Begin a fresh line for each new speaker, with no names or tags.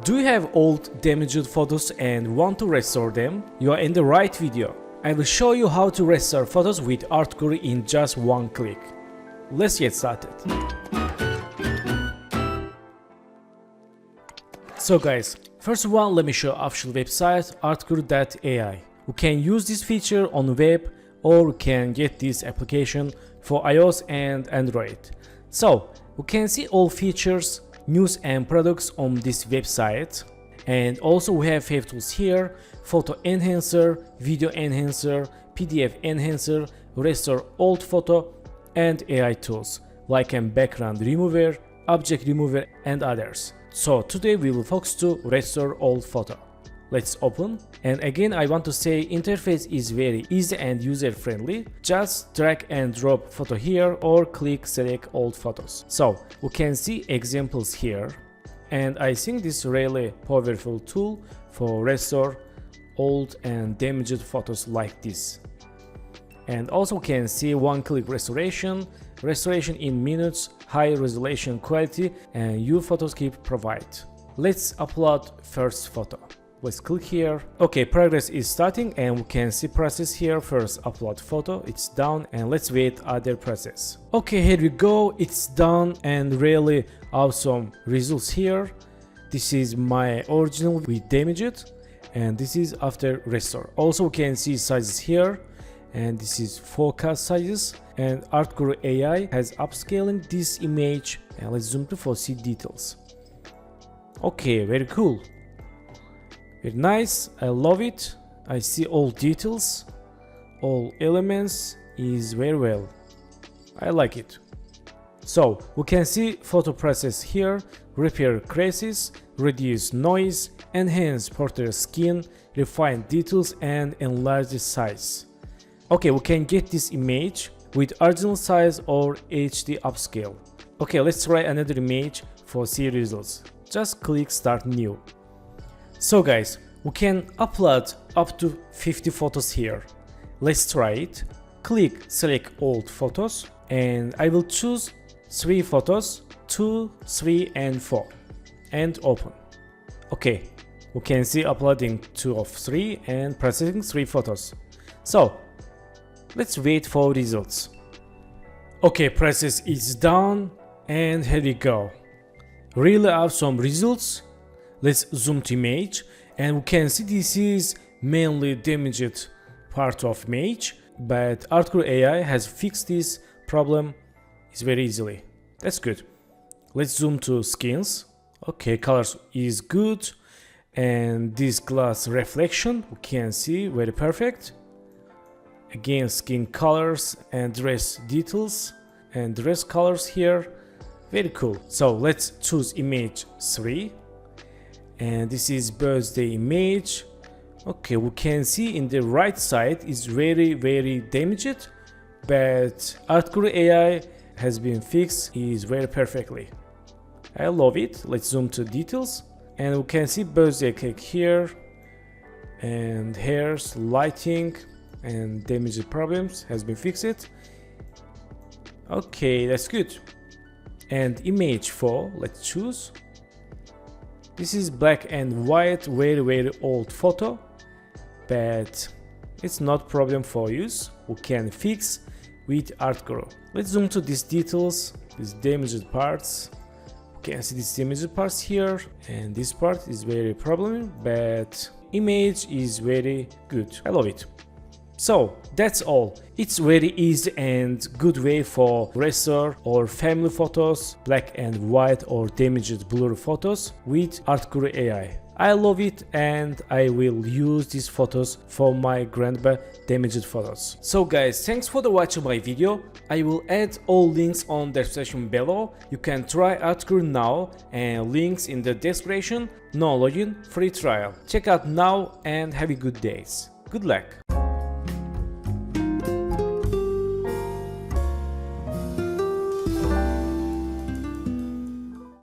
Do you have old damaged photos and want to restore them? You are in the right video. I will show you how to restore photos with Artguru in just one click. Let's get started. So guys, first of all, let me show official website artguru.ai. You can use this feature on web or you can get this application for iOS and Android. So you can see all features, news and products on this website. And also we have 5 tools here: photo enhancer, video enhancer, PDF enhancer, restore old photo, and AI tools like a background remover, object remover, and others. So today we will focus to restore old photo. Let's open. And again, I want to say interface is very easy and user friendly. Just drag and drop photo here or click select old photos. So we can see examples here. And I think this is really powerful tool for restore old and damaged photos like this. And also can see one-click restoration in minutes, high resolution quality, and your photos keep provide. Let's upload first photo. Let's click here. Okay, progress is starting and we can see process here. First upload photo, it's done, and let's wait other process. Okay, here we go, it's done and really awesome results here. This is my original with damaged, and this is after restore. Also we can see sizes here, and this is focus sizes, and Artguru AI has upscaling this image, and let's zoom to for see details. Okay, very cool, very nice, I love it. I see all details, all elements is very well, I like it. So we can see photo process here: repair creases, reduce noise, enhance portrait skin, refine details, and enlarge the size. Okay, we can get this image with original size or HD upscale. Okay, let's try another image for see results. Just click start new. So guys, we can upload up to 50 photos here. Let's try it. Click select old photos and I will choose 3 photos, 2, 3 and 4, and open. Okay, we can see uploading 2 of 3 and processing 3 photos. So let's wait for results. Okay, process is done and here we go. Really awesome results. Let's zoom to image and we can see this is mainly damaged part of image, but Artguru AI has fixed this problem very easily. That's good. Let's zoom to skins. Okay, colors is good, and this glass reflection we can see very perfect. Again, skin colors and dress details and dress colors here, very cool. So let's choose image 3, and this is birthday image. Okay, we can see in the right side is very damaged, but Artguru AI has been fixed is very perfectly. I love it. Let's zoom to details and we can see birthday cake here, and hairs, lighting, and damaged problems has been fixed. Okay, that's good. And image 4, let's choose. This is black and white, very old photo, but it's not problem for use. We can fix with Artguru. Let's zoom to these details, these damaged parts. You can see these damaged parts here, and this part is very problem, but image is very good. I love it. So that's all. It's very easy and good way for restore or family photos, black and white or damaged blurry photos with Artguru AI. I love it and I will use these photos for my grandpa damaged photos. So guys, thanks for watching my video. I will add all links on the description below. You can try Artguru now, and links in the description. No login, free trial. Check out now and have a good days. Good luck.